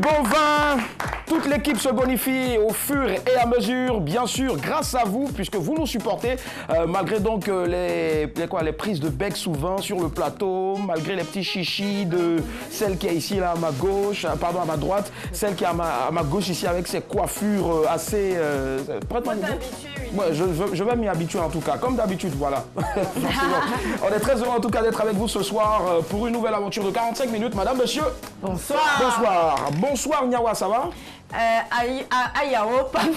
bon vin. Toute l'équipe se bonifie au fur et à mesure, bien sûr, grâce à vous, puisque vous nous supportez, malgré donc les prises de bec sous vin sur le plateau, malgré les petits chichis de celle qui est ici, là, à ma gauche, pardon, à ma droite, celle qui est à ma gauche ici, avec ses coiffures assez... Ouais, je vais m'y habituer en tout cas, comme d'habitude, voilà. On est très heureux en tout cas d'être avec vous ce soir pour une nouvelle aventure de 45 minutes. Madame, monsieur. Bonsoir. Bonsoir. Bonsoir, Nyawa, ça va? Ayao, pardon.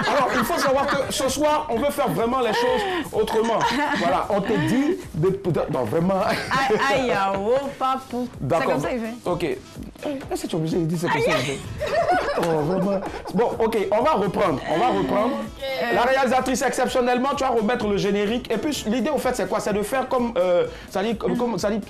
Alors, il faut savoir que ce soir, on veut faire vraiment les choses autrement. Voilà, on te dit de... Non, vraiment... Ayao, papou. D'accord. C'est comme ça qu'il fait. Ok. Est-ce que tu es obligé de dire c'est comme ça qu'il fait? Oh, vraiment. Bon, ok, on va reprendre. La réalisatrice, exceptionnellement, tu vas remettre le générique. Et puis, l'idée, au fait, c'est quoi? C'est de faire comme... ça dit,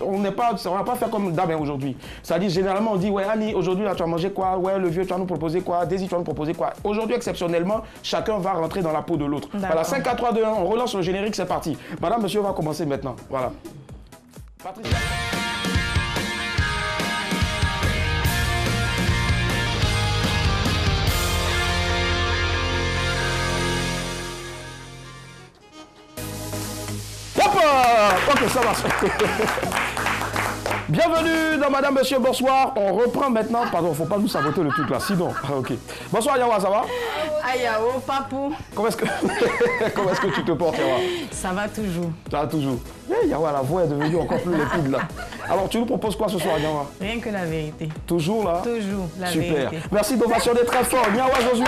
on va pas faire comme Damien aujourd'hui. Ça dit, généralement, on dit, ouais, Annie, aujourd'hui, là, tu vas manger quoi? Ouais, le vieux, tu vas nous proposer quoi? Daisy, tu vas nous proposer quoi? Aujourd'hui, exceptionnellement, chacun va rentrer dans la peau de l'autre. Voilà, 5, 4, 3, 2, 1, on relance le générique, c'est parti. Madame, monsieur, on va commencer maintenant. Voilà. Patricia. Ok, ça marche. Bienvenue dans Madame, Monsieur, bonsoir. On reprend maintenant. Pardon, faut pas nous saboter le truc là, sinon. Ok. Bonsoir Yawa, ça va? Ayao, papou. Comment est-ce que tu te portes, Yawa? Ça va toujours. Ça va toujours. Hey, Yawa, la voix est devenue encore plus limpide là. Alors, tu nous proposes quoi ce soir, Yawa? Rien que la vérité. Toujours là? Toujours la Super. vérité. Merci d'ovationner très fort. Yawa Josué.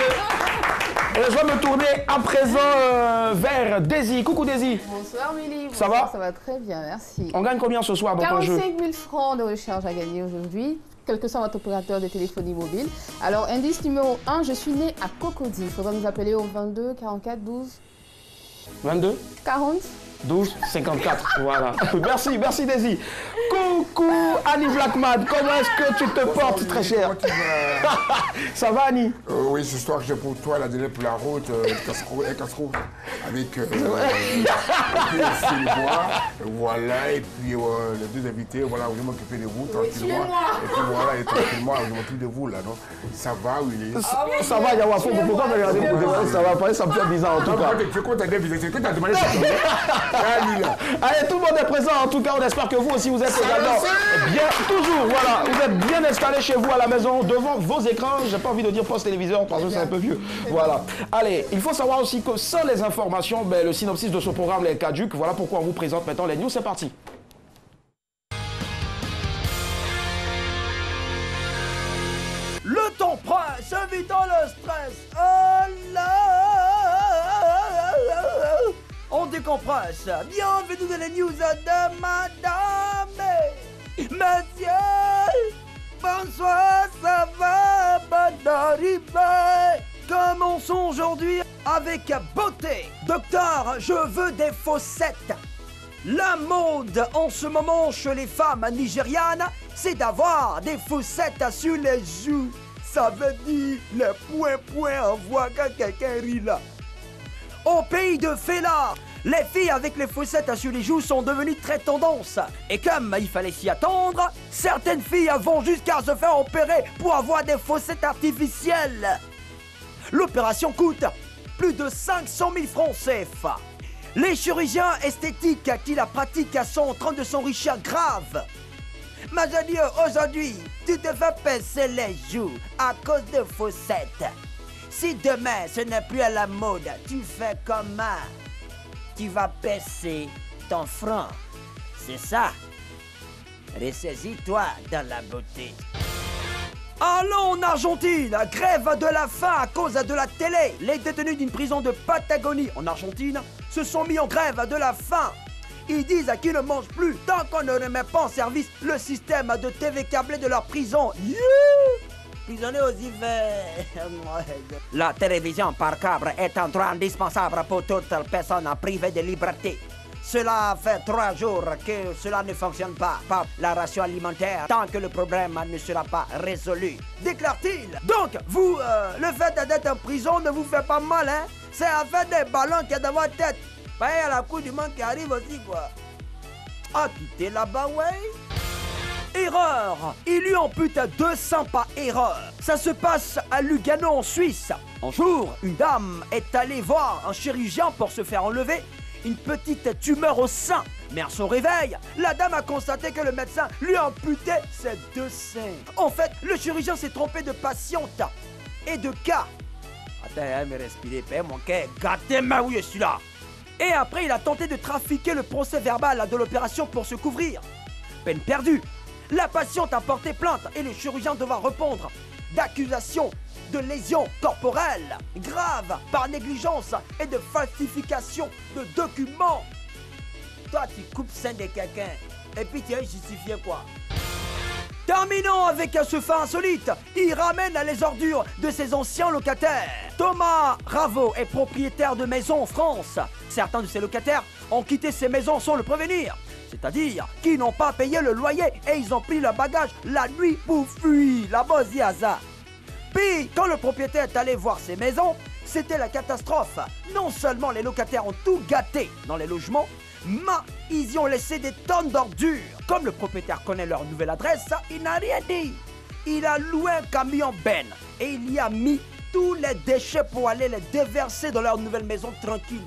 Et je vais me tourner à présent vers Daisy. Coucou Daisy. Bonsoir Milly. Ça va? Ça va très bien, merci. On gagne combien ce soir dans ton jeu? 45 000 francs de recharge à gagner aujourd'hui, quel que soit votre opérateur de téléphonie mobile. Alors, indice numéro 1, je suis né à Cocody. Il faudra nous appeler au 22 44 12 22 40. 12 54, voilà. Merci Daisy. Coucou Annie Blackman, comment est-ce que tu te portes, très cher? Ça va Annie? Oui, ce soir j'ai pour toi la délai pour la route, casse-roue avec voilà, et puis les deux invités, voilà, je vais m'occuper de vous tranquillement. Et puis voilà, et tranquillement, je m'occupe de vous là, non? Ça va, oui. Ça va, Yawa, pourquoi me regarder pour demander ça va pas? Ça me fait bizarre en tout cas. Tu comptes à déviser, c'est que tu as demandé ça. Allez, tout le monde est présent. En tout cas, on espère que vous aussi, vous êtes également bien, toujours, voilà, vous êtes bien installés chez vous à la maison, devant vos écrans. J'ai pas envie de dire post-téléviseur parce que c'est un peu vieux. Voilà. Allez, il faut savoir aussi que sans les informations, le synopsis de ce programme est caduque. Voilà pourquoi on vous présente maintenant les news. C'est parti. Le temps presse, évitant le stress. Oh là, on décompresse. Bienvenue dans les news de Madame et Monsieur. Bonsoir, ça va, bonne arrivée. Commençons aujourd'hui avec beauté. Docteur, je veux des fossettes. La mode en ce moment chez les femmes nigérianes, c'est d'avoir des fossettes sur les joues. Ça veut dire les points en voit quand quelqu'un rit là. Au pays de Fela, les filles avec les fossettes sur les joues sont devenues très tendance. Et comme il fallait s'y attendre, certaines filles vont jusqu'à se faire opérer pour avoir des fossettes artificielles. L'opération coûte plus de 500 000 francs CFA. Les chirurgiens esthétiques qui la pratiquent sont en train de s'enrichir grave. Mais je dis aujourd'hui, tu te fais pincer les joues à cause de fossettes. Si demain ce n'est plus à la mode, tu fais comment? Tu vas baisser ton front. C'est ça. Ressaisis-toi dans la beauté. Allons en Argentine, grève de la faim à cause de la télé. Les détenus d'une prison de Patagonie en Argentine se sont mis en grève de la faim. Ils disent qu'ils ne mangent plus tant qu'on ne remet pas en service le système de TV câblé de leur prison. Prisonniers aux hivers. La télévision par câble est un droit indispensable pour toute personne privée de liberté. Cela fait 3 jours que cela ne fonctionne pas. La ration alimentaire tant que le problème ne sera pas résolu. Déclare-t-il. Donc, vous, le fait d'être en prison ne vous fait pas mal, hein? C'est à faire des ballons qu'il y a dans votre tête. Bah, il y a la Coupe du Monde qui arrive aussi, quoi. Ah, tu t'es là-bas, ouais. Erreur! Il lui ampute 2 seins par erreur. Ça se passe à Lugano en Suisse. Un jour, une dame est allée voir un chirurgien pour se faire enlever une petite tumeur au sein. Mais à son réveil, la dame a constaté que le médecin lui amputait ses 2 seins. En fait, le chirurgien s'est trompé de patiente et de cas. Attends, mais respirez, paix, mon cœur, gâtez-moi où je suis là. Et après, il a tenté de trafiquer le procès verbal de l'opération pour se couvrir. Peine perdue. La patiente a porté plainte et le chirurgien devra répondre d'accusations de lésions corporelles graves par négligence et de falsification de documents. Toi, tu coupes sein de quelqu'un et puis tu as justifié quoi? Terminons avec ce fait insolite. Il ramène les ordures de ses anciens locataires. Thomas Ravo est propriétaire de maisons en France. Certains de ses locataires ont quitté ces maisons sans le prévenir. C'est-à-dire qu'ils n'ont pas payé le loyer et ils ont pris leur bagage la nuit pour fuir. La bosse dit hasard. Puis, quand le propriétaire est allé voir ses maisons, c'était la catastrophe. Non seulement les locataires ont tout gâté dans les logements, mais ils y ont laissé des tonnes d'ordures. Comme le propriétaire connaît leur nouvelle adresse, il n'a rien dit. Il a loué un camion Ben et il y a mis tous les déchets pour aller les déverser dans leur nouvelle maison tranquille.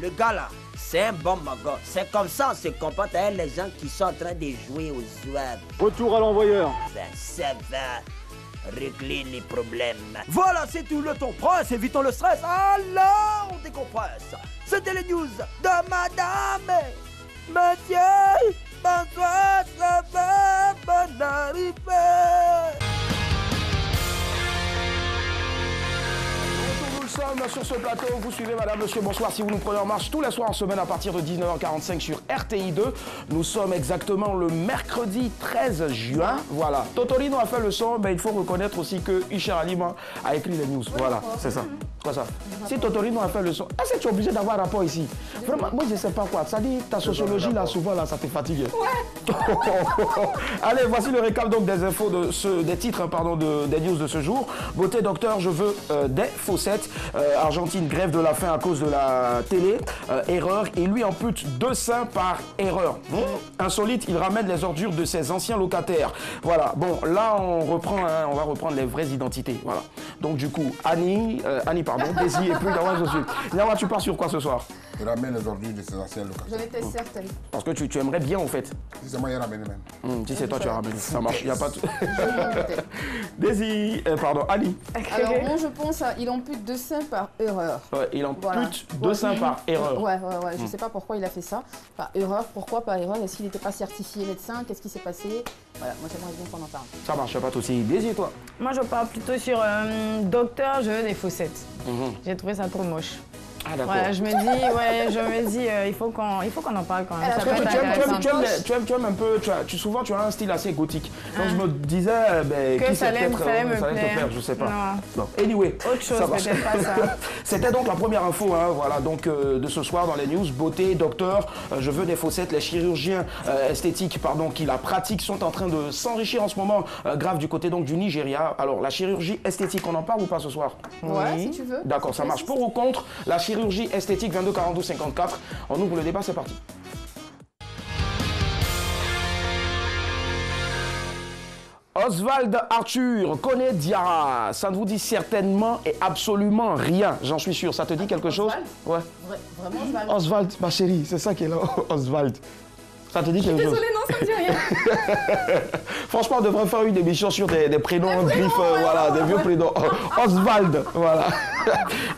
Le gars là, c'est un bon magot. C'est comme ça on se comporte avec les gens qui sont en train de jouer aux web. Retour à l'envoyeur. Ben ça va régler les problèmes. Voilà, c'est tout le ton presse, évitons le stress. Alors, on décompresse. C'était les news de Madame Mathieu. Bonsoir, ça va, bonne arrivée. Nous sommes sur ce plateau, vous suivez Madame, Monsieur, bonsoir. Si vous nous prenez en marche tous les soirs en semaine à partir de 19h45 sur RTI2. Nous sommes exactement le mercredi 13 juin. Voilà. Totorino a fait le son, mais il faut reconnaître aussi que Isher Alima a écrit les news. Voilà, c'est ça. Quoi ça? Si Totorino a fait le son, est-ce que tu es obligé d'avoir un rapport ici? Vraiment, moi je sais pas quoi. Ça dit, ta sociologie là, souvent là, ça te fatigue. Ouais. Allez, voici le récap donc des infos des titres, pardon, des news de ce jour. Beauté docteur, je veux des faussettes. Argentine, grève de la faim à cause de la télé. Erreur, il lui ampute 2 seins par erreur. Insolite, il ramène les ordures de ses anciens locataires. Voilà, bon, là on va reprendre les vraies identités. Voilà. Donc du coup, Annie, pardon, Daisy et puis Yawa, je suis. Yawa, tu pars sur quoi ce soir? Il ramène les ordures de ses anciens Je locataires. l'étais certaine. Parce que tu aimerais bien en fait. Si c'est moi, il ramène même. Si c'est toi, tu as ramené. Ça marche, il n'y a pas de... Je m'en doutais. Daisy, pardon, Annie. Alors moi je pense, il ampute 2 seins par erreur. Ouais, il ampute Voilà. 2 seins par erreur. Ouais. Je sais pas pourquoi il a fait ça. Par erreur, pourquoi par erreur? Est-ce qu'il n'était pas certifié médecin? Qu'est-ce qui s'est passé? Voilà, moi j'aimerais bien qu'on en parle. Ça marche, il n'y a pas de souci. Daisy, toi? Moi, je pars plutôt sur docteur, je veux des faussettes. J'ai trouvé ça trop moche. Ah d'accord. Voilà, je me dis, il faut qu'on en parle quand même. Ça peut être intéressant. Tu aimes un peu, souvent tu as un style assez gothique. Donc je me disais, Que qui ça c'est allait peut-être me te plaire. plaire, je sais pas. Non. Anyway, Autre chose, ça marche. peut-être pas ça. C'était donc la première info, voilà, donc de ce soir dans les news. Beauté, docteur, je veux des faussettes. Les chirurgiens esthétiques, pardon, qui la pratiquent sont en train de s'enrichir en ce moment, grave du côté donc du Nigeria. Alors la chirurgie esthétique, on en parle ou pas ce soir? Ouais, si tu veux. D'accord, ça marche. Pour ou contre la chirurgie esthétique? 22 42 54. On ouvre le débat, c'est parti. Oswald Arthur connaît Diarra. Ça ne vous dit certainement et absolument rien, j'en suis sûr. Ça te dit quelque chose? Ouais. Vraiment Oswald? Oswald, ma chérie, c'est ça qui est là, Oswald. Ça te dit quelque chose? Désolée, non, ça me dit rien. Franchement, on devrait faire une émission sur des prénoms griffes, voilà, des vieux prénoms. Oswald, voilà.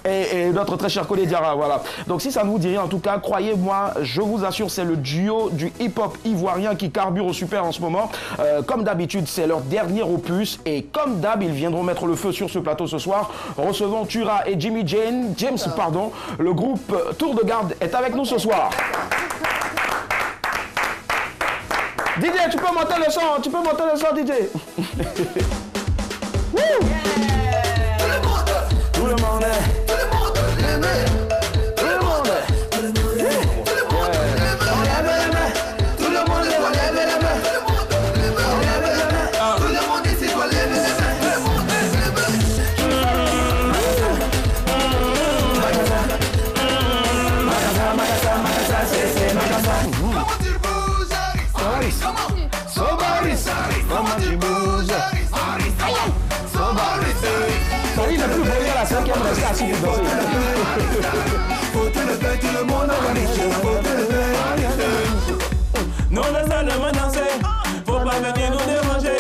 Et notre très cher collègue Diarra, voilà. Donc si ça ne vous dit rien, en tout cas, croyez-moi, je vous assure, c'est le duo du hip-hop ivoirien qui carbure au super en ce moment. Comme d'habitude, c'est leur dernier opus. Et comme d'hab, ils viendront mettre le feu sur ce plateau ce soir. Recevons Tura et James, pardon. Le groupe Tour de Garde est avec nous ce soir. DJ, tu peux monter le son, DJ. Tout le monde est. assis pour danser. Faut te lever, tout le monde en riche. Faut te lever. Non, laisse le danser. Faut pas venir nous déranger.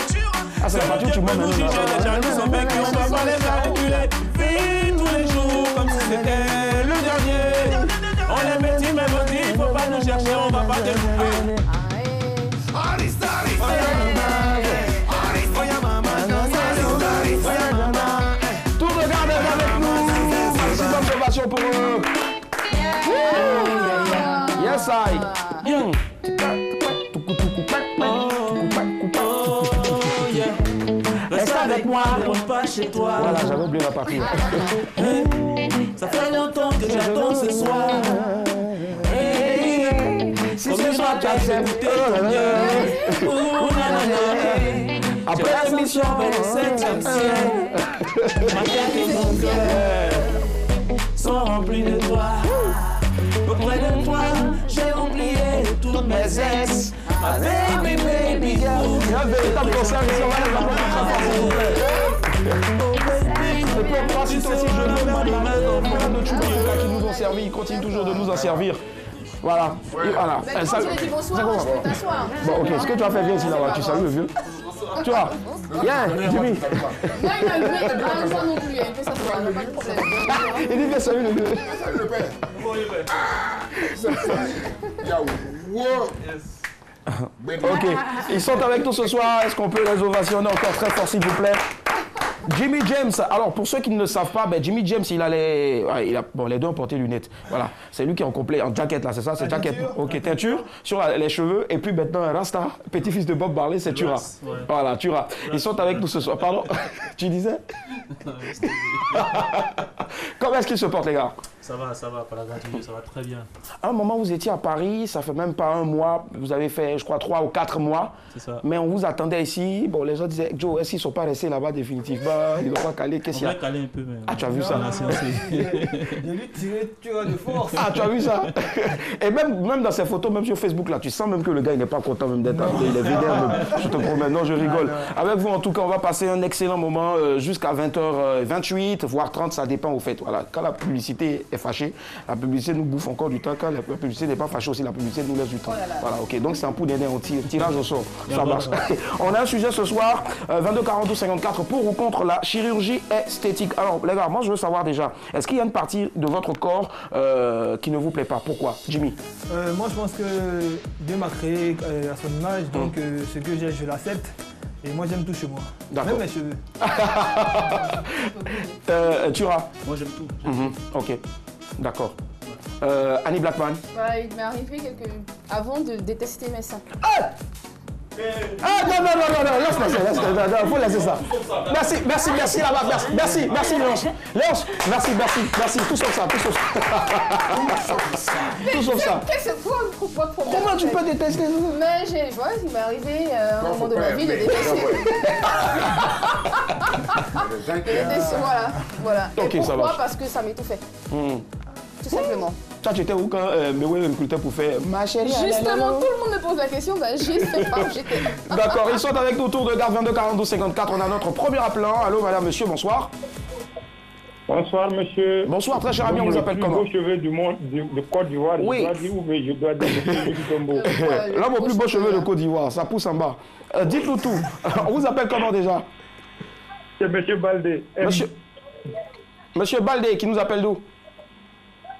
Ah, c'est la partie où tu m'as nous juger, les jaloux sont becs, on va pas les manipuler. Vis tous les jours comme si c'était le dernier. On est petits, mais petits, faut pas nous chercher, on va pas te louper. Tout regarde avec nous. Maximum d'ovation pour eux. Yes, I. Reste avec moi, ne rentre pas chez toi. Voilà, j'avais oublié la partie. Ça fait longtemps que j'attends ce soir. Si ce soir tu as écouté ton mieux. Après l'émission, vers le 7e ciel. Ma tête et mon cœur sont remplis de toi. Auprès de toi, j'ai oublié tous mes ex. Ma baby, baby girl. Il y a un véritable concert ici, on va les et puis on passe ici aussi, je veux de Choubiouka qui nous ont servi, ils continuent toujours de nous en servir. Voilà. Et voilà. Mais quand tu lui dis bonsoir, je peux t'asseoir. Bon, ok, ce que tu as fait, viens ici là-bas, tu salues le vieux. Tu vois, viens, Jimmy. Moi, il m'a levé, il n'a pas non plus, il peut s'asseoir, il n'y a pas de problème. Il dit, viens, saluer le vieux. Salut le père. Ok, ils sont avec nous ce soir. Est-ce qu'on peut les ovationner encore très fort, s'il vous plaît? Jimmy James, alors pour ceux qui ne le savent pas, ben Jimmy James, bon, les deux ont porté lunettes. Voilà, c'est lui qui est en complet, en jacket là, c'est ça, c'est jacket. Ok, teinture sur les cheveux et puis maintenant Rasta, petit-fils de Bob Marley, c'est Tura. Ouais. Voilà, Tura. Ils sont avec nous ce soir. Pardon, tu disais? Comment est-ce qu'ils se portent, les gars? Ça va, par la grâce de Dieu, ça va très bien. À un moment, vous étiez à Paris, ça fait même pas un mois, vous avez fait, je crois, 3 ou 4 mois. C'est ça. Mais on vous attendait ici. Bon, les gens disaient, Joe, est-ce qu'ils ne sont pas restés là-bas définitivement? Ils n'ont pas calé, qu'est-ce qu'il y a? On va caler un peu, mais... Ah, tu as vu ça? J'ai lui tiré, tu vois, de force. Ah, tu as vu ça? Et même dans ces photos, même sur Facebook, là, tu sens même que le gars, il n'est pas content même d'être là. Il est vénère, je te promets. Non, je rigole. Avec vous, en tout cas, on va passer un excellent moment jusqu'à 20h28, voire 30, ça dépend au fait. Voilà. Quand la publicité est fâchée, la publicité nous bouffe encore du temps. Quand la publicité n'est pas fâchée aussi, la publicité nous laisse du temps. Voilà, ok. Donc, c'est un coup d'aider, on tire. Tirage au sort. Ça marche. On a un sujet ce soir, 22 42 54, pour ou contre la chirurgie esthétique. Alors, les gars, moi, je veux savoir déjà, est-ce qu'il y a une partie de votre corps qui ne vous plaît pas? Pourquoi? Jimmy? Moi, je pense que Dieu m'a créé à son image, donc ce que j'ai, je l'accepte. Et moi, j'aime tout chez moi. Même mes cheveux. Tura? Moi, j'aime tout. Ok, d'accord. Annie Blackman? Voilà, il m'est arrivé avant de détester mes seins. Ah non, laisse, faut laisser ça. Merci là-bas, merci Léonce. Léonce, merci, tout sauf ça. Tout sauf ça. Pourquoi Comment tu peux détester ça? Mais voilà, il m'est arrivé à un moment de ma vie de détester. Voilà. Ok, Et ça pourquoi? marche. Parce que ça m'étouffait. Tout simplement. Ça, tu étais où quand Mewé recrutait pour faire ma chérie? Justement, tout le monde me pose la question, ben, je sais pas où j'étais. D'accord, ils sont avec nous, tour de garde 22 42 54. On a notre premier appelant. Allô, madame, monsieur, bonsoir. Bonsoir, monsieur. Bonsoir, très cher ami, on vous appelle comment? Le plus beau cheveu du monde, de Côte d'Ivoire, oui. Je dois dire, mais je dois dire monsieur du Tombeau. L'homme au plus beau cheveu de Côte d'Ivoire, ça pousse en bas. Dites-nous tout. On vous appelle comment déjà? C'est monsieur Baldé. Monsieur Baldé, qui nous appelle d'où?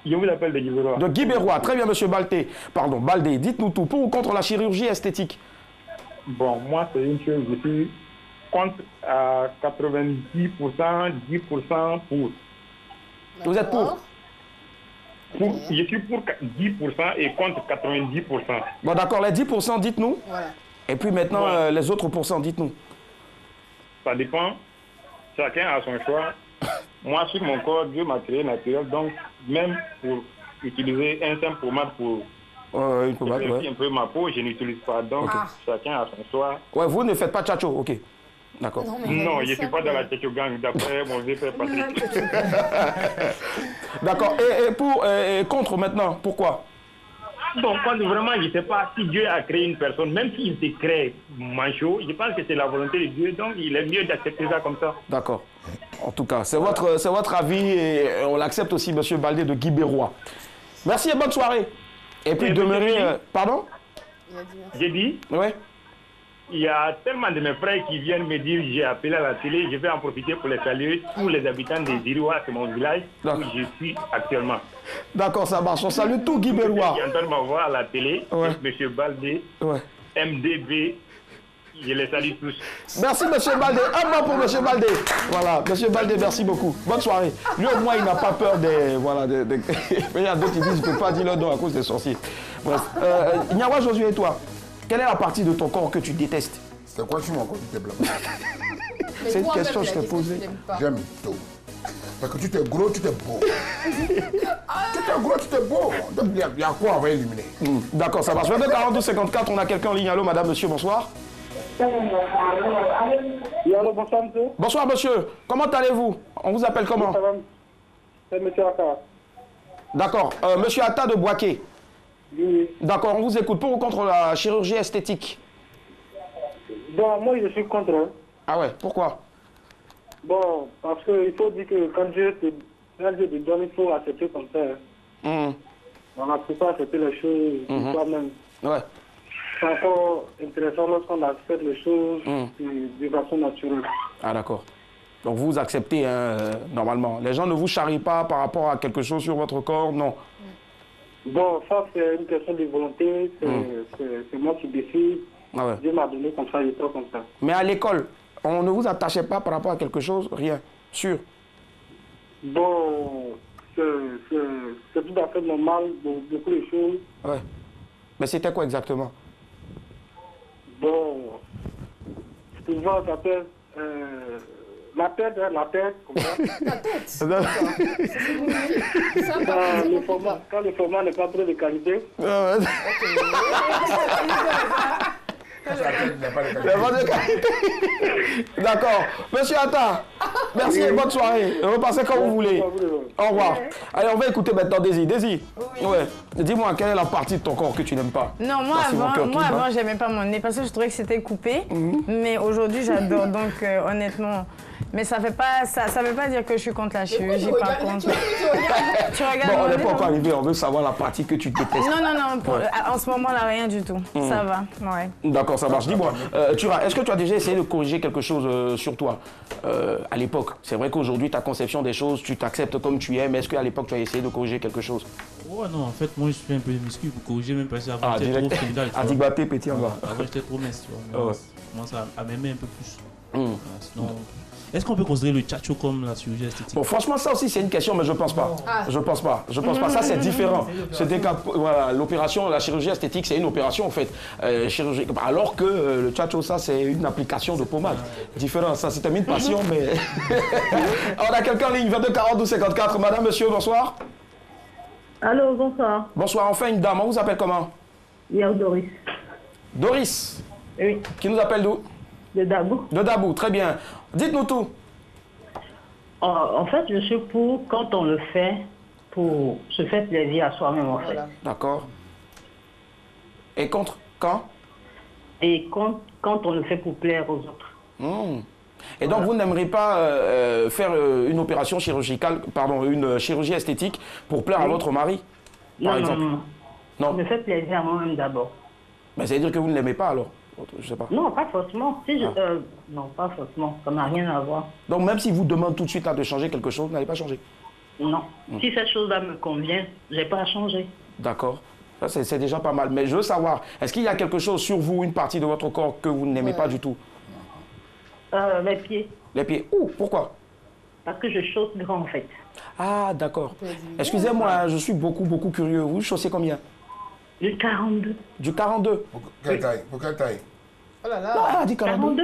Je vous appelle de Guibérois. De Guibérois, très bien, monsieur Baldé. Pardon, Baldé, dites-nous tout. Pour ou contre la chirurgie esthétique? Bon, moi, c'est une chose, je suis contre à 90%, 10% pour. Vous êtes pour? Je suis pour 10% et contre 90%. Bon, d'accord, les 10%, dites-nous. Voilà. Et puis maintenant, les autres pourcents, dites-nous. Ça dépend. Chacun a son choix. Moi, sur mon corps, Dieu m'a créé naturel, donc même pour utiliser un simple pommade pour une pommade, un peu ma peau, je n'utilise pas. Donc, chacun a son choix. Ouais, vous ne faites pas tchatcho, ok. D'accord. Non, je ne suis pas dans la tchatcho gang, d'après mon vieux père Patrick. D'accord. Et pour contre maintenant, pourquoi? Bon, quand vraiment, je ne sais pas si Dieu a créé une personne, même s'il se crée manchot, je pense que c'est la volonté de Dieu, donc il est mieux d'accepter ça comme ça. D'accord. En tout cas, c'est votre avis et on l'accepte aussi, monsieur Baldé de Guy Bérois. Merci et bonne soirée. Et puis demeurer... pardon? J'ai dit? Oui. Il y a tellement de mes frères qui viennent me dire j'ai appelé à la télé, je vais en profiter pour les saluer, tous les habitants des Irois, c'est mon village où je suis actuellement. D'accord, ça marche. On salue tout Guy Bérois. Qui entendent ma voix à la télé, monsieur Baldé, MDB, je les salue tous. Merci monsieur Baldé. Un mot pour monsieur Baldé. Voilà, monsieur Baldé, merci beaucoup. Bonne soirée. Lui au moins il n'a pas peur des... Voilà, il y a d'autres qui disent je ne peux pas dire leur nom à cause des sorciers. Bref. Nyawa Josué et toi, quelle est la partie de ton corps que tu détestes? C'est quoi sur mon corps tu t'es blanc? C'est une question que je t'ai posée. J'aime tout. Parce que tu t'es gros, tu t'es beau. Tu t'es gros, tu t'es beau. Donc il y a quoi on va éliminer. D'accord, ça marche. 22 42 54, on a quelqu'un en ligne. Allô, madame, monsieur, bonsoir. Allô, bonsoir, monsieur. Bonsoir, monsieur. Comment allez-vous? On vous appelle comment? C'est monsieur Atta. D'accord. Monsieur Atta de Boaké. Oui. D'accord, on vous écoute. Pour ou contre la chirurgie esthétique? Bon, moi, je suis contre. Ah ouais, pourquoi? Bon, parce qu'il faut dire que quand Dieu te donne, il faut accepter comme ça. On ne peut pas accepter les choses toi-même. Ouais. C'est encore intéressant lorsqu'on accepte les choses de façon naturelle. Ah d'accord. Donc vous acceptez normalement. Les gens ne vous charrient pas par rapport à quelque chose sur votre corps, non? Bon, ça c'est une question de volonté, c'est moi qui décide. Ah ouais. Dieu m'a donné comme ça, j'étais comme ça. Mais à l'école, on ne vous attachait pas par rapport à quelque chose? Rien? Sûr? Bon, c'est tout à fait normal, beaucoup de choses. Ouais. Mais c'était quoi exactement? Bon, souvent ça fait la tête, comme ça. La tête. Quand le format n'est pas trop de qualité. D'accord. Monsieur Atta, merci et bonne soirée. Repassez quand vous voulez. Au revoir. Allez, on va écouter maintenant Daisy. Daisy, ouais. Dis-moi, quelle est la partie de ton corps que tu n'aimes pas? Non, moi avant, j'aimais pas mon nez parce que je trouvais que c'était coupé. Mais aujourd'hui, j'adore. Donc, honnêtement... Mais ça veut pas dire que je suis contre la chirurgie, par contre. Tu regardes bon, on n'est pas encore arrivé, on veut savoir la partie que tu détestes. Non, en ce moment-là, rien du tout. Ça va, ouais. D'accord, ça marche. Dis-moi, est-ce que tu as déjà essayé de corriger quelque chose sur toi à l'époque? C'est vrai qu'aujourd'hui, ta conception des choses, tu t'acceptes comme tu es, mais est-ce qu'à l'époque, tu as essayé de corriger quelque chose? Ouais, non, en fait, moi, je suis un peu muscu pour corriger, même parce que avant, j'étais trop fidèle. Adibaté, petit en bas. Avant, j'étais trop mince, tu vois. Je commence à m'aimer un peu plus. Sinon... Est-ce qu'on peut considérer le tchatcho comme la chirurgie esthétique? Bon, franchement, ça aussi, c'est une question, mais je pense pas. Je pense pas. Ça, c'est différent. Voilà, l'opération, la chirurgie esthétique, c'est une opération, en fait. Alors que le tchatcho, ça, c'est une application de pommade. Différent, ça, c'est une passion, mais... On a quelqu'un en ligne, 22 42 54. Madame, monsieur, bonsoir. Allô, bonsoir. Bonsoir, enfin une dame. On vous appelle comment? Doris. Doris? Oui. Qui nous appelle d'où? De Dabou. De Dabou, très bien. Dites-nous tout. En fait, je suis pour quand on le fait pour se faire plaisir à soi-même, en fait. D'accord. Et contre quand? Et quand on le fait pour plaire aux autres. Et donc, vous n'aimeriez pas faire une opération chirurgicale, pardon, une chirurgie esthétique pour plaire à votre mari, par exemple? Non. Je me fais plaisir à moi-même d'abord. Mais ça veut dire que vous ne l'aimez pas, alors? Je sais pas. Non, pas forcément. Non, pas forcément. Ça n'a rien à voir. Donc, même si vous demande tout de suite là, de changer quelque chose, vous n'allez pas changer? Non. Si cette chose-là me convient, je n'ai pas à changer. D'accord. Ça, c'est déjà pas mal. Mais je veux savoir, est-ce qu'il y a quelque chose sur vous, une partie de votre corps que vous n'aimez pas du tout? Les pieds. Les pieds? Pourquoi? Parce que je chausse grand, en fait. Ah, d'accord. Excusez-moi, je suis beaucoup curieux. Vous chaussez combien? Du 42. Du 42? Pour quelle taille? Pour quelle taille? Oh là là. Ah, dit 42.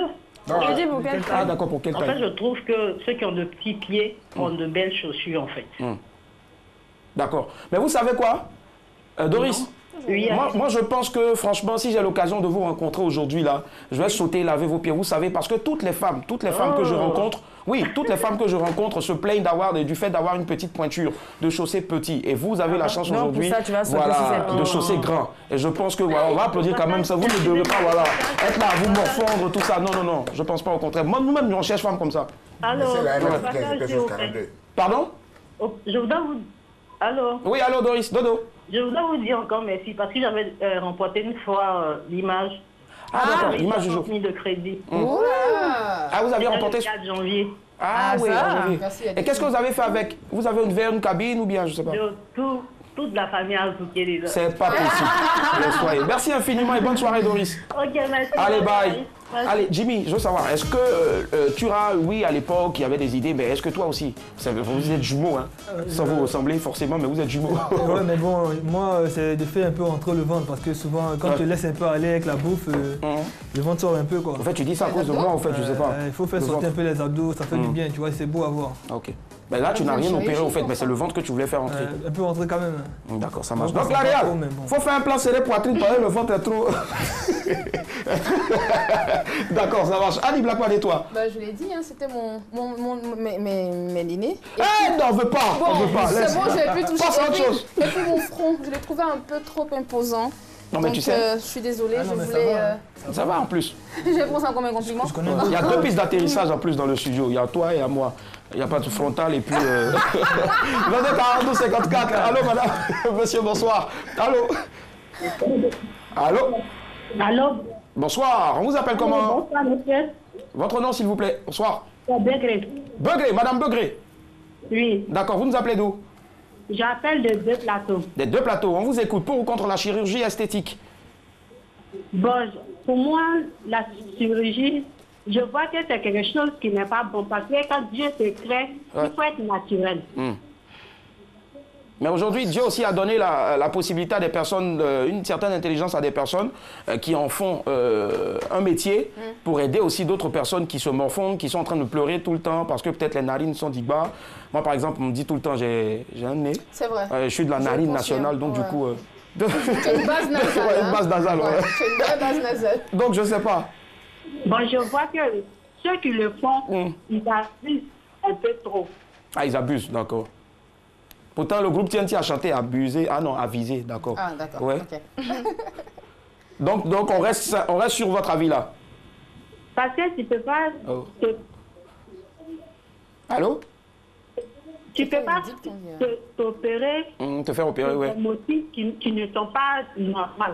Je dis pour quelle taille? Ah, d'accord, pour quelle taille? En fait, je trouve que ceux qui ont de petits pieds ont de belles chaussures, en fait. D'accord. Mais vous savez quoi, Doris? Oui, moi, je pense que, franchement, si j'ai l'occasion de vous rencontrer aujourd'hui, là, je vais sauter, laver vos pieds. Vous savez, parce que toutes les femmes que je rencontre, oui, toutes les femmes que je rencontre se plaignent du fait d'avoir une petite pointure, de chausser petit. Et vous avez la chance aujourd'hui, voilà, de chausser grand. Et je pense que, voilà, on va applaudir quand même ça. Vous ne devez pas, voilà, être là, vous morfondre, tout ça. Non, non, non, je pense pas au contraire. Moi, nous-mêmes, on cherche femmes comme ça. Alors, pardon? Je voudrais vous... Allô? Oui, allô, Doris, Dodo. Je voudrais vous dire encore merci parce que j'avais remporté une fois l'image. Ah, d'accord, l'image du jour. De crédit. Ah, vous avez remporté... Le 4 janvier. Ah oui, janvier. Et qu'est-ce que vous avez fait avec? Vous avez une cabine ou bien, je sais pas? Toute la famille a bouqué les autres. C'est pas possible. Merci infiniment et bonne soirée, Doris. Ok, merci. Allez, bye. Allez, Jimmy, je veux savoir, est-ce que Tura, oui, à l'époque, il y avait des idées, mais est-ce que toi aussi, vous êtes jumeaux, hein, sans vous ressembler forcément, mais vous êtes jumeaux. Ouais, mais bon, moi, c'est de faire un peu rentrer le ventre, parce que souvent, quand tu laisses un peu aller avec la bouffe, le ventre sort un peu, quoi. En fait, tu dis ça à cause de moi, en fait, je sais pas. Il faut faire sortir un peu les abdos, ça fait du bien, tu vois, c'est beau à voir. Ok. Ben là, tu n'as rien opéré, en fait, mais c'est le ventre que tu voulais faire rentrer. Un peu rentrer quand même. D'accord, ça marche. Donc, la Réal, faut faire un plan serré poitrine, parce que le ventre est trop... D'accord, ça marche. Annie Blackman et toi? Bah, je l'ai dit, hein, c'était mes linés. Non, on veut pas. Bon, on veut pas. C'est bon, je vais plus toucher. Passe à autre chose. Et puis mon front, je l'ai trouvé un peu trop imposant. Non, mais donc, tu sais... je suis désolée, je voulais... Ça va en plus. J'ai pris ça comme un compliment. Il y a 2 pistes d'atterrissage en plus dans le studio. Il y a toi et à moi. Il n'y a pas de frontal et puis... 22 54. Allô, madame. Monsieur, bonsoir. Allô. Allô. Allô. Bonsoir. On vous appelle comment? Bonsoir, monsieur. Votre nom, s'il vous plaît. Bonsoir. Begré. Begré, madame Begré. Oui. D'accord, vous nous appelez d'où? J'appelle de 2 plateaux. Des 2 plateaux. On vous écoute pour ou contre la chirurgie esthétique? Bon, pour moi, la chirurgie, je vois que c'est quelque chose qui n'est pas bon. Parce que quand Dieu te crée, il faut être naturel. Mais aujourd'hui, Dieu aussi a donné la possibilité à des personnes, une certaine intelligence à des personnes qui en font un métier pour aider aussi d'autres personnes qui se morfondent, qui sont en train de pleurer tout le temps parce que peut-être les narines sont d'Igba. Moi, par exemple, on me dit tout le temps, j'ai un nez. C'est vrai. Je suis de la narine nationale, donc du coup... C'est une base nasale. Une base nasale, ouais. C'est une vraie base nasale. Donc, je sais pas. Bon, je vois que ceux qui le font, ils abusent un peu trop. Ah, ils abusent, d'accord. Pourtant, le groupe TNT a chanté abuser. Ah non, aviser, d'accord. Ah, d'accord. Ouais. Okay. donc on reste sur votre avis là. Parce que tu peux pas... Allô? Tu peux pas t'opérer... te faire opérer, oui. Des motifs qui ne sont pas normaux.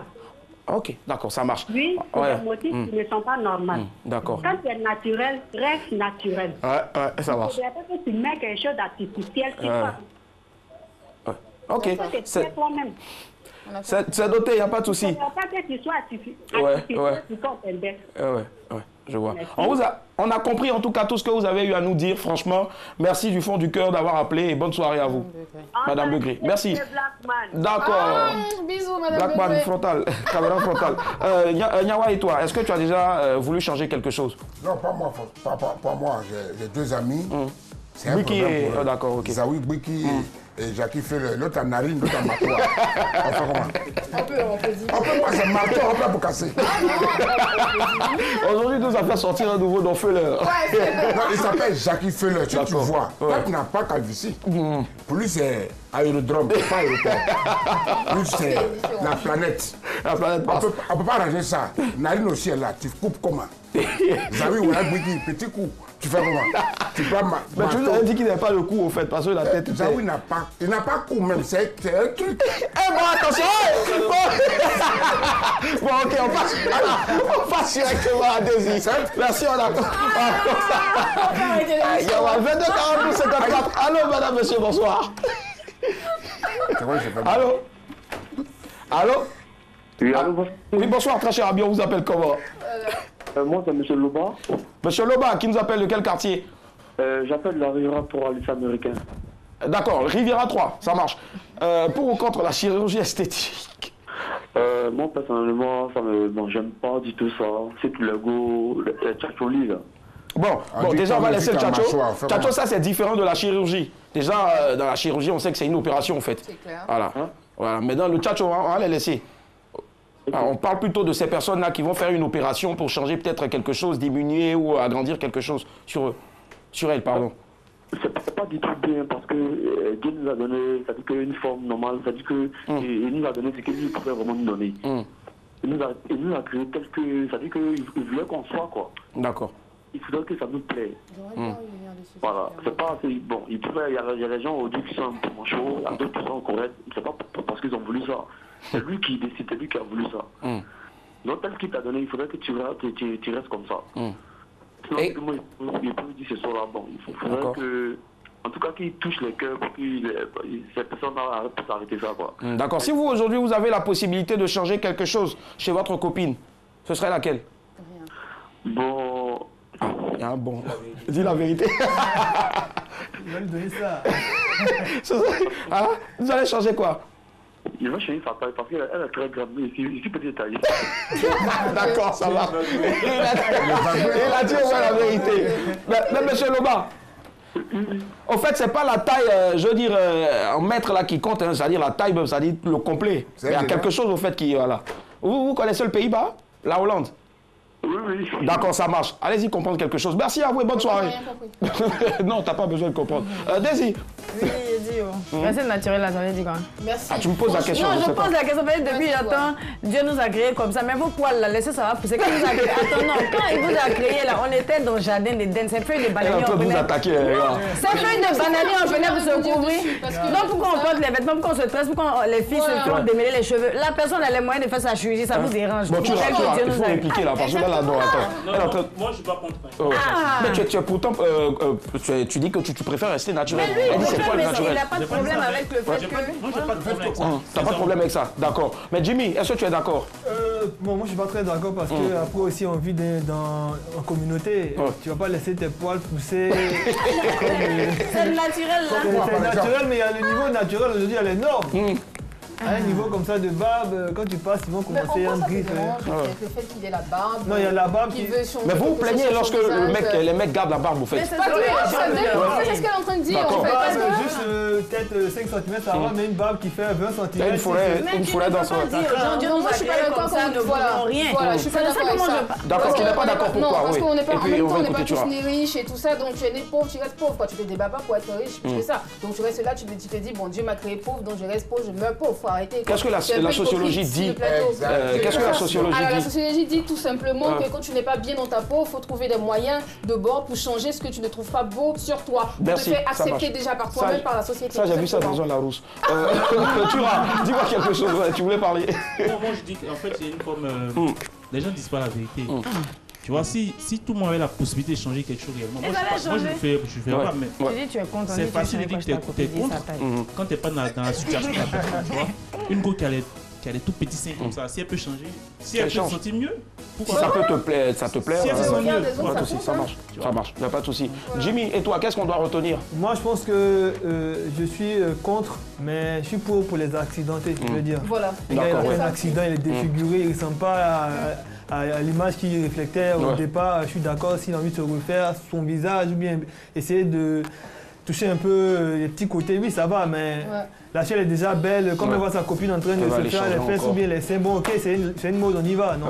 Ok, d'accord, ça marche. Oui, des motifs qui ne sont pas normaux. D'accord. Quand tu es naturel, reste naturel. Ouais, ça marche. Il ne faudrait pas que tu mets quelque chose d'artificiel sur toi. Ok. C'est toi-même. C'est doté, il n'y a pas de souci. Il ne faut pas que tu sois artificiel sur ton bébé. Ouais, je vois. On a compris en tout cas tout ce que vous avez eu à nous dire, franchement. Merci du fond du cœur d'avoir appelé et bonne soirée à vous. Madame Begré. Merci. D'accord. Bisous, Madame Blackman Begré. frontal, caméra frontale. Nyawa et toi, est-ce que tu as déjà voulu changer quelque chose? Non, pas moi. Pas moi. J'ai 2 amis. C'est un Biki problème pour eux. D'accord, ok. Zawi Biki et Jackie fait l'autre à narine, l'autre à matois. Enfin, comment? On peut dire. On peut passer marteau, on peut pour casser. Aujourd'hui, nous avons fait sortir un nouveau dans Feuleur. Non, il s'appelle Jackie Feuleur, tu vois. Toi, tu n'as pas calvitie. Pour lui, c'est aérodrome, pas aéroport. Lui, c'est la planète. La planète passe. On ne peut pas arranger ça. Narine aussi est là, tu coupes comment? Zawi, on a petit coup. Tu fais comment? Tu prends mais tu nous as dit qu'il n'avait pas le coup au fait, parce que la tête... Zawi n'a pas... Il n'a pas coup même, c'est un truc... Eh bon, attention! Bon, ok, on passe directement à Désir. Merci, on a... Il y a 22 42 54. Allô, madame, monsieur, bonsoir. Allô? Allô? Oui, allô? Oui, bonsoir, très cher ami, on vous appelle comment? Moi, c'est M. Loba. Monsieur Loba, qui nous appelle de quel quartier? J'appelle la Riviera 3, lycée américain. D'accord, Riviera 3, ça marche. Pour ou contre la chirurgie esthétique? Moi, personnellement, j'aime pas du tout ça. C'est tout l'ego, les tchatcholis, là. Bon, déjà, on va laisser le tchatcho. Tchatcho, ça, c'est différent de la chirurgie. Déjà, dans la chirurgie, on sait que c'est une opération, en fait. C'est clair. Voilà. Voilà. Mais dans le tchatcho, on va les laisser. Alors, on parle plutôt de ces personnes-là qui vont faire une opération pour changer peut-être quelque chose, diminuer ou agrandir quelque chose sur elles, pardon. C'est pas du tout bien parce que Dieu nous a donné, ça dit qu'une forme normale, ça dit qu'il nous a donné ce qu'il pouvait vraiment nous donner. Il nous a créé tel que, ça dit qu'il voulait qu'on soit, quoi. D'accord. Il faudrait que ça nous plaît. Voilà, c'est pas assez. Bon, il y a des gens aujourd'hui qui sont un peu chauds, il y a d'autres qui sont corrects, c'est pas parce qu'ils ont voulu ça. C'est lui qui décide, c'est lui qui a voulu ça. Donc, tel qu'il t'a donné, il faudrait que tu restes comme ça. Sinon, moi, il peut dire ce soir-là, bon, il faudrait que, en tout cas, qu'il touche les cœurs pour que ces personnes-là arrêtent de s'arrêter ça, quoi. D'accord. Si vous, aujourd'hui, vous avez la possibilité de changer quelque chose chez votre copine, ce serait laquelle? Bon... Il y a un bon. Dis la vérité. Il va lui donner ça. Ah, vous allez changer quoi? Il va changer sa taille parce qu'elle est très grande, ici petite taille. D'accord, ça va. Il a dit au moins la vérité. Mais monsieur Loba, au fait, c'est pas la taille, je veux dire, en mètre là qui compte, hein, c'est-à-dire la taille, c'est-à-dire le complet. Il y a quelque chose au fait qui, voilà. Vous connaissez le Pays-Bas? La Hollande? Oui. D'accord, ça marche. Allez-y comprendre quelque chose. Merci à vous et bonne soirée. Non, t'as pas besoin de comprendre. Daisy. Oui, Dio. Merci naturel, là, ça veut dire quoi? Merci. Ah, tu me poses la question. Non, je pose la question. Depuis j'attends, Dieu nous a créés comme ça. Mais vos poils, là, laissez ça va pousser. Quand il vous a créé, attends, non, quand il vous a créé, là, on était dans le jardin d'Éden. Ces feuilles de bananier, on venait. Ces feuilles de bananier, on venait pour se couvrir. Donc, pourquoi on porte les vêtements, pourquoi on se tresse, pourquoi les filles se font démêler les cheveux? La personne a les moyens de faire sa chirurgie, ça vous dérange. Bon, tu vas, il faut répliquer là, parce que là, non, attends. Moi, je suis pas contre. Mais tu es pourtant, tu dis que tu préfères rester naturel. Mais lui, elle dit c'est quoi le naturel? il n'a pas de problème avec le fait que... Moi, j'ai pas de problème avec ça. T'as pas de problème avec ça, d'accord. Mais Jimmy, est-ce que tu es d'accord? Bon, moi je suis pas très d'accord parce que après aussi on vit en communauté. Tu vas pas laisser tes poils pousser. C'est naturel là. C'est naturel, mais il y a le niveau naturel aujourd'hui, il y a les normes. À un niveau comme ça de barbe, quand tu passes, ils vont commencer à griffer. Le fait qu'il ait la barbe. Non, il y a la barbe qui veut changer. Mais vous vous plaignez lorsque les mecs gardent la barbe, vous faites. C'est ce qu'elle est en train de dire. Juste peut-être 5 cm, ça va, mais une barbe qui fait 20 cm. Une forêt dans son. Moi, je suis pas d'accord comme ça. Voilà, je suis pas d'accord avec ça. D'accord, tu n'es pas d'accord pour quoi? Non, parce qu'on n'est pas en même temps, on n'est pas tous ni riches et tout ça, donc tu es né pauvre, tu restes pauvre. Tu te débats pas pour être riche, tu fais ça. Donc tu restes là, tu te dis, bon, Dieu m'a créé pauvre, donc je reste pauvre, je meurs pauvre. Qu'est-ce que la sociologie dit? Qu'est-ce que la sociologie dit? La sociologie dit tout simplement que quand tu n'es pas bien dans ta peau, il faut trouver des moyens de bord pour changer ce que tu ne trouves pas beau sur toi. Pour te faire accepter déjà par toi-même, par la société. Ça, j'ai vu ça dans un Larousse. Dis-moi quelque chose, tu voulais parler. Moi, je dis qu'en fait, c'est une forme... Les gens ne disent pas la vérité. Tu vois, si tout le monde avait la possibilité de changer quelque chose réellement, moi je le fais pas, mais c'est facile de dire que tu es contre quand tu n'es pas dans la situation de la personne, tu vois. Une go qui a des tout petits seins comme ça, si elle peut changer, si elle peut se sentir mieux, pourquoi si ça peut te plaire, ça te plaît, si elle se sent mieux, pas de souci, ça marche, il n'y a pas de souci. Jimmy, et toi, qu'est-ce qu'on doit retenir? Moi, je pense que je suis contre, mais je suis pour les accidentés, je veux dire. Voilà. Il y a un accident, il est défiguré, il ne ressemble pas à l'image qu'il reflétait au départ. Je suis d'accord, s'il a envie de se refaire son visage ou bien essayer de toucher un peu les petits côtés, oui, ça va, mais la chair est déjà belle. Comme elle voit sa copine en train de se faire les fesses ou bien les seins, bon, ok, c'est une mode, on y va, non?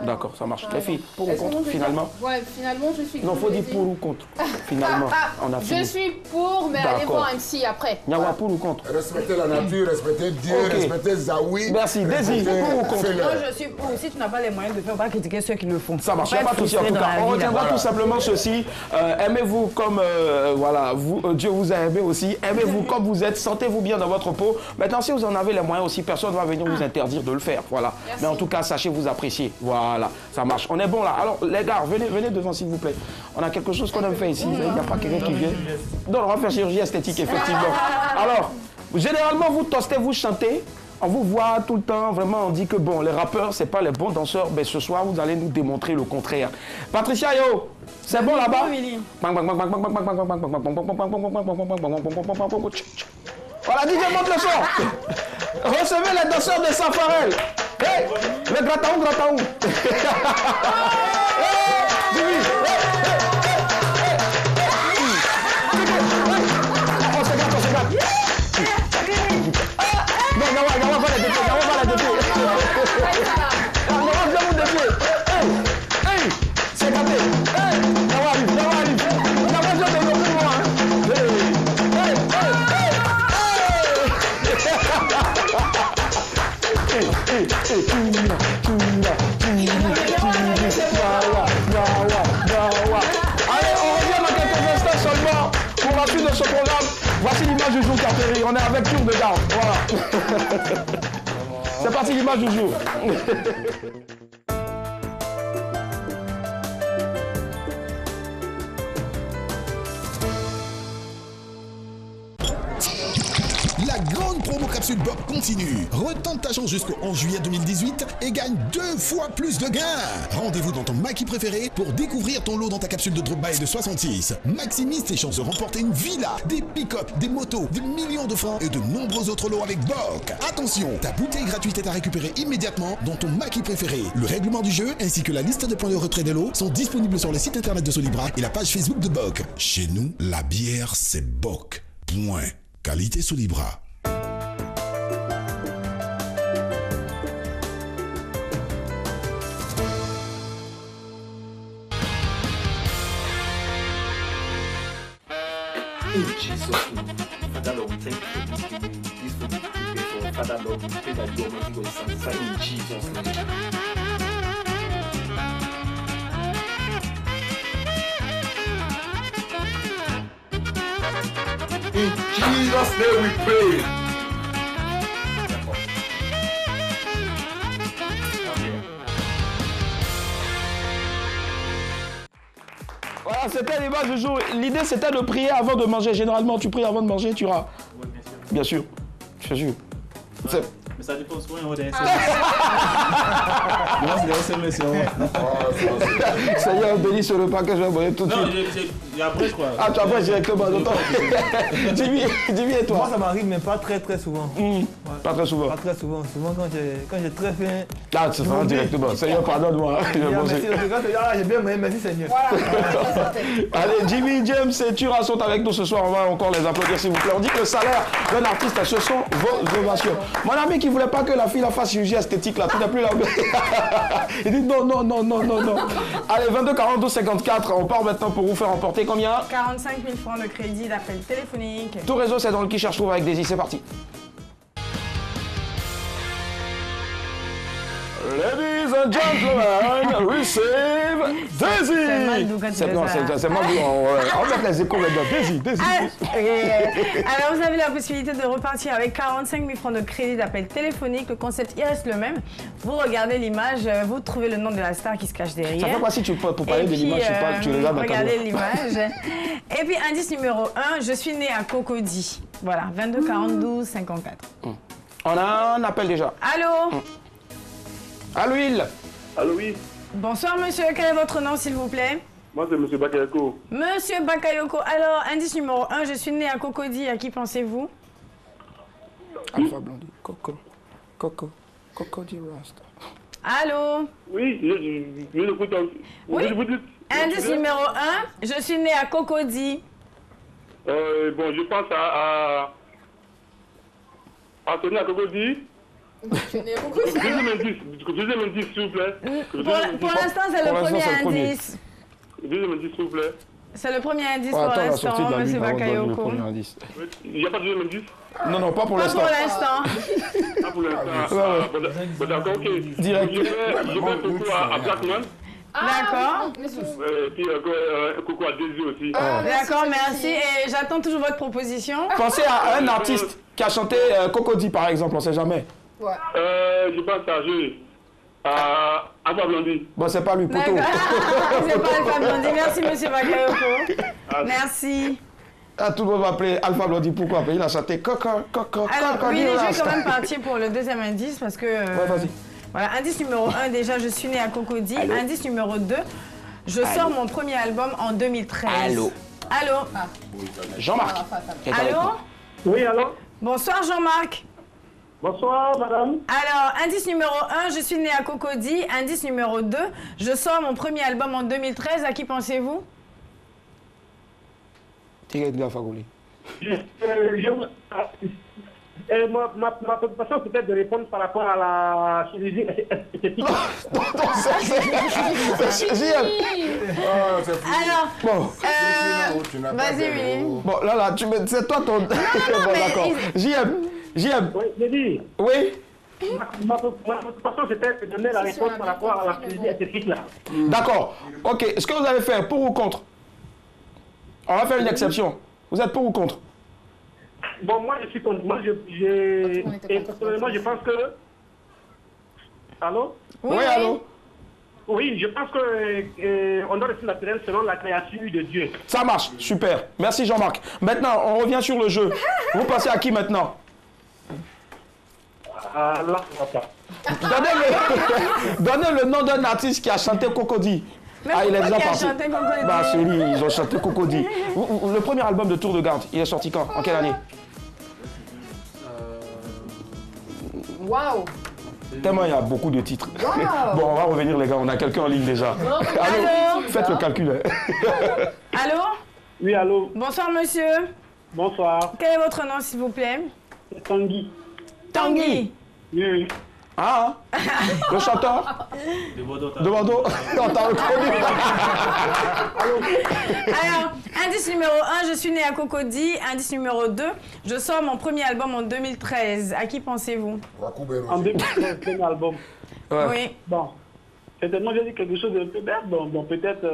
D'accord, ça marche. Les filles, pour ou contre, finalement? Ouais, finalement, je suis contre. Non, faut dire pour ou contre, finalement. On a fini. Je suis pour, mais allez voir un psy après. Nyawa, pour ou contre? Respecter la nature, respecter Dieu, respecter Zawi. Merci. Daisy, pour ou contre? Moi, je suis pour. Si tu n'as pas les moyens de faire, on va critiquer ceux qui le font. Ça marche, il n'y a pas de souci en tout cas. On retiendra tout simplement ceci. Aimez-vous comme voilà, Dieu vous a aimé aussi. Aimez-vous comme vous êtes. Sentez-vous bien dans votre peau. Maintenant, si vous en avez les moyens aussi, personne ne va venir vous interdire de le faire. Voilà. Mais en tout cas, sachez vous apprécier. Voilà, ça marche. On est bon là. Alors, les gars, venez devant s'il vous plaît. On a quelque chose qu'on aime faire ici. Il n'y a pas quelqu'un qui vient. Donc, on va faire chirurgie esthétique, effectivement. Alors, généralement, vous tostez, vous chantez. On vous voit tout le temps, vraiment, on dit que bon, les rappeurs, c'est pas les bons danseurs. Mais ce soir, vous allez nous démontrer le contraire. Patricia, yo, c'est bon là-bas? Voilà, DJ, monte le son. Recevez les danseurs de Safarel. Hey, le grataou. Hey, Jimmy, hey. Allez, on revient dans quelques instants seulement pour la suite de ce programme. Voici l'image du jour qui atterrit. On est avec Tour de Garde. Voilà. C'est parti, l'image du jour. La grande promo capsule Bob continue. Retente ta chance jusqu'au 11 juillet 2018 et gagne 2 fois plus de gains. Rendez-vous dans ton Maquis préféré pour découvrir ton lot dans ta capsule de drop by de 66. Maximise tes chances de remporter une villa, des pick-up, des motos, des millions de francs et de nombreux autres lots avec Boc. Attention, ta bouteille gratuite est à récupérer immédiatement dans ton Maquis préféré. Le règlement du jeu ainsi que la liste de points de retrait des lots sont disponibles sur le site internet de Solibra et la page Facebook de Boc. Chez nous, la bière c'est Boc. Point. Qualité Solibra. In Jesus' name, Father Lord, thank you for this giving, this food you prepare for Father Lord. We pray that you Almighty God is answered in Jesus' name. In Jesus' name we pray. Voilà, c'était l'image du jour. L'idée, c'était de prier avant de manger. Généralement, tu pries avant de manger, tu iras. Oui, bien sûr. Bien sûr, je te jure. Ouais. Mais ça dépend souvent de SMS. Moi, c'est des SMS. Seigneur, bénis ce repas que je vais envoyer tout de suite. Non, après, quoi. Ah, tu apprêches directement. Jimmy et toi? Moi, ça m'arrive, mais pas très souvent. Ouais. Pas très souvent? Pas très souvent. Souvent, quand j'ai très faim. Ah, tu feras directement. Seigneur, pardonne-moi. J'ai bien aimé, merci Seigneur. Voilà. Allez, Jimmy, James et Tura sont avec nous ce soir. On va encore les applaudir, s'il vous plaît. On dit que le salaire d'un artiste, ce sont vos ovations. Mon ami qui voulait pas que la fille la fasse chirurgie esthétique, là, tu n'as plus la... Il dit non. Allez, 22 42 54. On part maintenant pour vous faire emporter combien? 45 000 francs de crédit d'appel téléphonique. Tout réseau, c'est dans le qui cherche trouve avec Daisy. C'est parti. Ladies and gentlemen, receive Daisy. C'est moi, on va mettre les échos là-dedans. Daisy. Alors, vous avez la possibilité de repartir avec 45 000 francs de crédit d'appel téléphonique. Le concept, il reste le même. Vous regardez l'image, vous trouvez le nom de la star qui se cache derrière. Ça fait quoi si tu pour parler de l'image, tu regardes la caméra. Regardez l'image. Et puis, indice numéro 1, je suis née à Cocody. Voilà, 22 42 54. On a un appel déjà. Allô? Allô, Will. Allô, oui. Bonsoir, monsieur. Quel est votre nom, s'il vous plaît? Moi, c'est monsieur Bakayoko. Monsieur Bakayoko. Alors, indice numéro 1, je suis né à Cocody. À qui pensez-vous? Alpha Blondie. Cocody Rasta. Allô? Oui, je l'écoute. Oui. Indice numéro 1, je suis né à Cocody. Bon, je pense à Anthony à Cocody. Deuxième indice, s'il vous plaît. Pour l'instant, c'est le premier indice. Deuxième indice, s'il vous plaît. C'est le premier indice pour l'instant, monsieur Bakayoko. Il n'y a pas de deuxième indice? Non, pas pour l'instant. Pas pour l'instant. Pas pour l'instant. D'accord, ok. Direct. Je fais coucou à Blackman. D'accord. Et puis coucou à Daisy aussi. D'accord, merci. Et j'attends toujours votre proposition. Pensez à un artiste qui a chanté Cocody, par exemple, on ne sait jamais. Ouais. Je pense à Alpha Blondie. Bon, c'est pas lui, poteau. C'est pas Alpha Blondie. Merci, monsieur Bakayoko. Merci. Ah, tout le monde va appeler Alpha Blondie. Pourquoi? Il a chanté Coco. Alors, oui, je vais quand même partir pour le deuxième indice parce que... Ouais, vas-y. Voilà, indice numéro 1, déjà, je suis née à Cocody. Allô? Indice numéro 2, je sors mon premier album en 2013. Allô? Jean-Marc. Allô? Oui, allô? Bonsoir, Jean-Marc. Bonsoir, madame. Alors, indice numéro 1, je suis née à Cocody. Indice numéro 2, je sors mon premier album en 2013. À qui pensez-vous? Thierry Edgar Fagouli. Ma préoccupation, c'est peut-être de répondre par rapport à la chirurgie esthétique. Alors, bon. Vas-y, oui. Bon, là, c'est toi ton... Bon, d'accord. JM. Oui, j'ai dit. Oui. Ma préoccupation, c'était de donner la réponse par rapport à la fusil à ces filles-là. D'accord. Ok. Est-ce que vous allez faire pour ou contre? On va faire une exception. Vous êtes pour ou contre? Bon, moi, je suis contre. Moi, personnellement, je pense que... Allô? Oui, allô? Oui, je pense qu'on doit rester naturel selon la créature de Dieu. Ça marche, super. Merci Jean-Marc. Maintenant, on revient sur le jeu. Vous passez à qui maintenant? Là, Donnez le nom d'un artiste qui a chanté Cocody. Mais il est déjà parti. Bah chérie, ils ont chanté Cocody. Le premier album de Tour de Garde, il est sorti quand? En quelle année? Waouh! Tellement il y a beaucoup de titres. Wow. Bon, on va revenir les gars, on a quelqu'un en ligne déjà. Allô? Faites le calcul. Allô? Oui, allô? Bonsoir monsieur. Bonsoir. Quel est votre nom s'il vous plaît? Tanguy. Tanguy? Oui. Ah, le chanteur de Bordeaux. On t'a reconnu. Alors, indice numéro 1, je suis né à Cocody. Indice numéro 2, je sors mon premier album en 2013. À qui pensez-vous? En 2013, premier album. Ouais. Oui. Bon, certainement, j'ai dit quelque chose de peu bête. Bon, peut-être...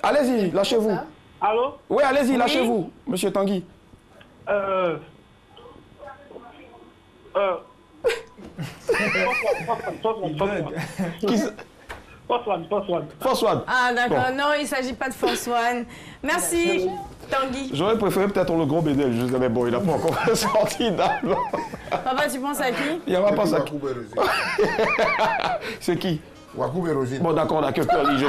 Allez-y, lâchez-vous. Allô? Oui, allez-y, lâchez-vous, monsieur Tanguy. Force One. Ah d'accord, bon. Non, il ne s'agit pas de Force One. Merci, Tanguy. J'aurais préféré peut-être le gros Bédel, mais bon, il n'a pas encore sorti d'album. Papa, tu penses à qui? Il va penser à qui? C'est qui? Wakoub et Rosine. Bon, d'accord, on a quelqu'un en ligne.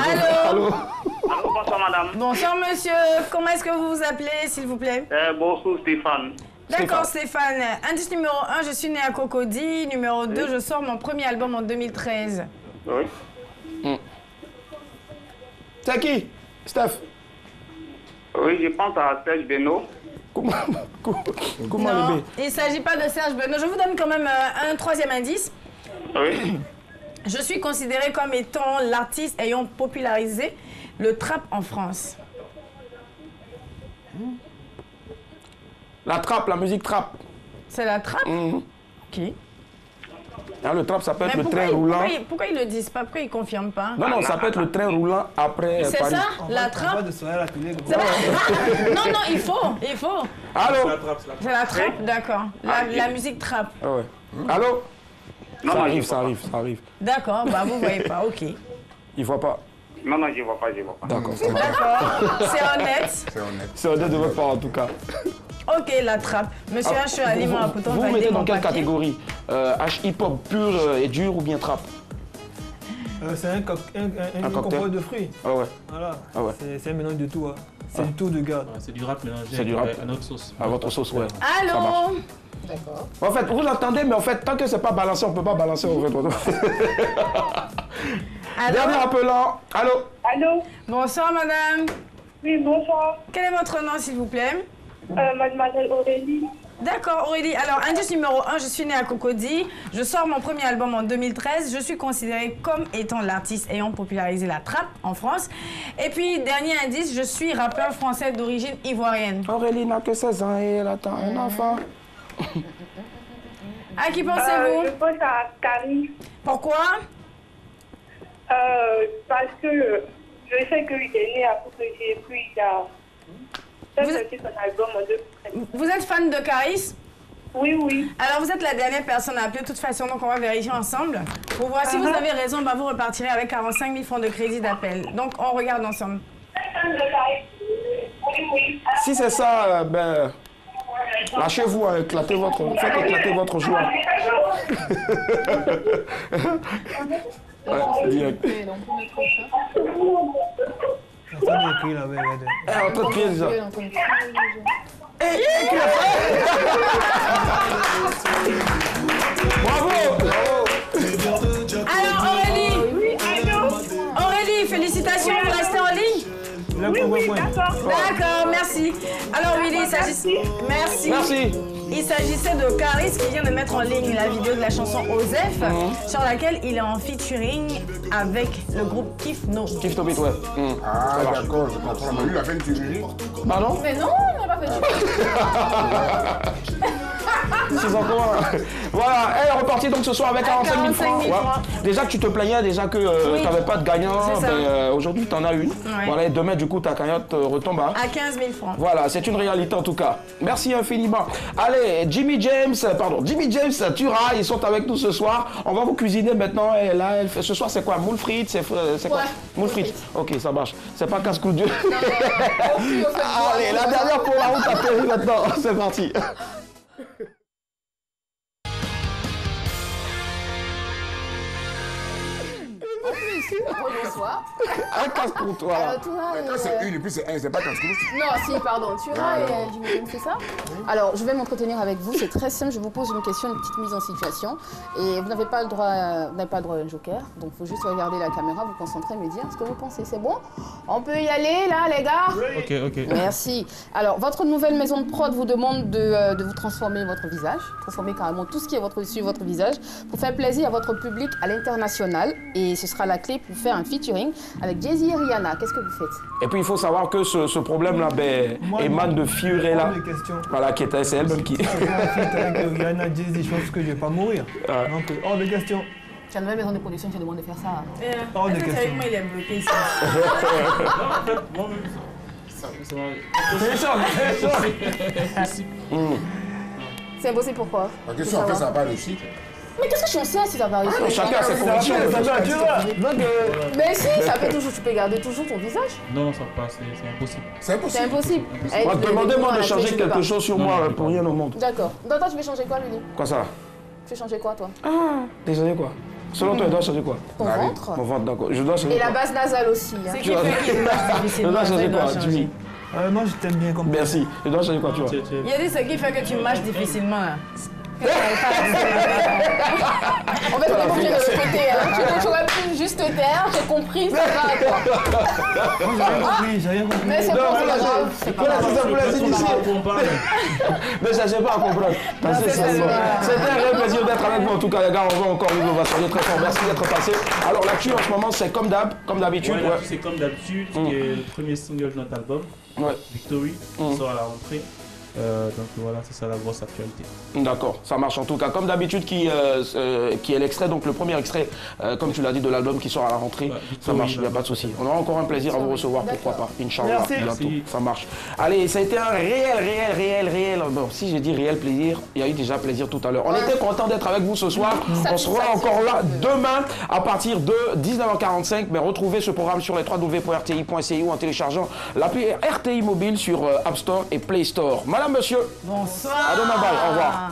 Allô? Allô, bonsoir madame. Bonsoir monsieur. Comment est-ce que vous vous appelez, s'il vous plaît? Bonjour Stéphane. D'accord Stéphane. Indice numéro 1, je suis né à Cocody. Numéro 2, je sors mon premier album en 2013. Oui. C'est qui? Steph? Oui, je pense à Serge Benoît. Comment non, il ne s'agit pas de Serge Benoît. Je vous donne quand même un troisième indice. Oui. Je suis considérée comme étant l'artiste ayant popularisé le trap en France. La trap, la musique trap. C'est la trap? Ok. Ah, le trap, ça peut être le train roulant. Pourquoi ils ne le disent pas? Pourquoi ils ne confirment pas? Non, ça peut être le train roulant après c'est Paris. Ça, la trappe? Non, il faut. Allô? C'est la trappe, d'accord. La musique trappe. Ah ouais. Allô? Ça arrive. D'accord, bah vous voyez pas, ok. Il voit pas? Non, je vois pas. D'accord. C'est honnête. C'est honnête de votre part en tout cas. Ok, la trappe. Monsieur H. Aliment à Pouton. Vous mettez dans quelle catégorie? Hip-hop pur et dur ou bien trap? C'est un composé de fruits. Ah ouais. Voilà. Ah ouais. C'est un mélange de tout. C'est du tout de garde. C'est du rap mélangé à notre sauce. À votre sauce, ouais. Allô? D'accord. En fait, vous l'entendez, mais en fait, tant que c'est pas balancé, on peut pas balancer en fait. Dernier appelant. Allô? Allô? Bonsoir madame. Oui, bonsoir. Quel est votre nom s'il vous plaît? Mademoiselle Aurélie. D'accord Aurélie. Alors, indice numéro 1, je suis née à Cocody. Je sors mon premier album en 2013. Je suis considérée comme étant l'artiste ayant popularisé la trappe en France. Et puis, dernier indice, je suis rappeur français d'origine ivoirienne. Aurélie n'a que 16 ans et elle attend un enfant. À qui pensez-vous? Je pense à Carrie. Pourquoi? Parce que je sais qu'il est né à Cocody et puis il a... Vous êtes fan de Caris? Oui. Alors vous êtes la dernière personne à appeler de toute façon, donc on va vérifier ensemble. Pour voir si vous avez raison, bah, vous repartirez avec 45 000 francs de crédit d'appel. Donc on regarde ensemble. Si c'est ça, ben... lâchez-vous, faites éclater votre joie. Ouais, direct. En train d'écrire là, en train de crier déjà. Bravo! Alors Aurélie, félicitations, vous restez en ligne? Oui, d'accord. D'accord, merci. Alors Willy, Merci. Merci. Il s'agissait de Caris qui vient de mettre en ligne la vidéo de la chanson Osef, sur laquelle il est en featuring avec le groupe Kif No. Kif No Beat, ouais. Ah, d'accord, je comprends. Mais lui, il a fait une tuerie. Pardon? Mais non, il n'a pas fait C'est encore. Voilà, elle est repartie donc ce soir avec 45 000 francs. Ouais. Déjà que tu te plaignais déjà que tu n'avais pas de gagnant, aujourd'hui tu en as une. Ouais. Voilà, et demain du coup ta cagnotte retombe à 15 000 francs. Voilà, c'est une réalité en tout cas. Merci infiniment. Allez, Jimmy James, Tura, ils sont avec nous ce soir. On va vous cuisiner maintenant. Et là, ce soir c'est quoi? Moule frites, c'est quoi? Moule frites. Ok, ça marche. C'est pas casse-cou de Dieu. Allez, la dernière pour la route atterrit maintenant. C'est parti. Bonsoir. Un casse-croûte, voilà. Quand c'est une et puis c'est un, c'est pas casse-croûte. Non, si, pardon. Tura et Jimmy James, c'est ça? Alors, je vais m'entretenir avec vous. C'est très simple. Je vous pose une question, une petite mise en situation. Et vous n'avez pas le droit, à un joker. Donc, il faut juste regarder la caméra, vous concentrer, me dire ce que vous pensez. C'est bon? On peut y aller, là, les gars? Ok. Merci. Alors, votre nouvelle maison de prod vous demande de vous transformer votre visage. Transformer carrément tout ce qui est sur votre visage pour faire plaisir à votre public à l'international. Et ce sera la clé pour faire un featuring avec Jay-Z et Rihanna. Qu'est-ce que vous faites? Et puis il faut savoir que ce problème-là émane de Fiorella. Voilà, qui était c'est elle-même qui. Avec Rihanna, Jay-Z, je pense que je vais pas mourir. Donc, hors de question. Tu as une nouvelle maison de production, tu demandes de faire ça. Hors de question. Moi, il est bloqué ici. C'est impossible pourquoi? Parce que si on fait ça pas réussi. Mais qu'est-ce que je sais si ça va réussir? Chacun a ses conditions. Mais si, ça fait toujours, tu peux garder toujours ton visage. Non, ça passe, c'est impossible. C'est impossible. C'est impossible. Demandez-moi de changer quelque chose sur moi pour rien au monde. D'accord. Donc toi, tu veux changer quoi, Lily? Quoi ça? Tu veux changer quoi, toi? Désolé quoi? Selon toi, je dois changer quoi? Ton ventre? Mon ventre, d'accord. Je dois changer. Et la base nasale aussi. C'est qui fait qu'il marche difficilement. Je dois changer quoi, Jimmy? Moi, je t'aime bien comme ça. Merci. Je dois changer quoi, tu vois? Il a dit ce qui fait que tu marches difficilement, là. On va te déboucher de l'autre côté. Tu aurais pu juste te taire, j'ai compris, ça va toi. J'ai rien compris. Mais c'est pas grave. C'est pas grave. Ne cherchez pas à comprendre. C'était un réel plaisir d'être avec vous en tout cas, les gars. On va encore une ovation très fort. Merci d'être passé. Alors l'actu en ce moment, c'est comme d'habitude. C'est comme d'habitude, qui est le premier single de notre album, Victory, qui sort à la rentrée. Donc voilà, c'est ça la grosse actualité. D'accord, ça marche en tout cas. Comme d'habitude, qui est l'extrait, donc le premier extrait, comme tu l'as dit, de l'album qui sort à la rentrée, ça marche, il n'y a pas de souci. On aura encore un plaisir à vous recevoir, pourquoi pas, Inch'Allah, bientôt, ça marche. Allez, ça a été un réel, bon, si j'ai dit réel plaisir, il y a eu déjà plaisir tout à l'heure. On était content d'être avec vous ce soir, on sera encore là demain à partir de 19h45, mais retrouvez ce programme sur les www.rti.ci ou en téléchargeant l'appli RTI Mobile sur App Store et Play Store. Madame, monsieur. Bonsoir. À demain, bye. Au revoir.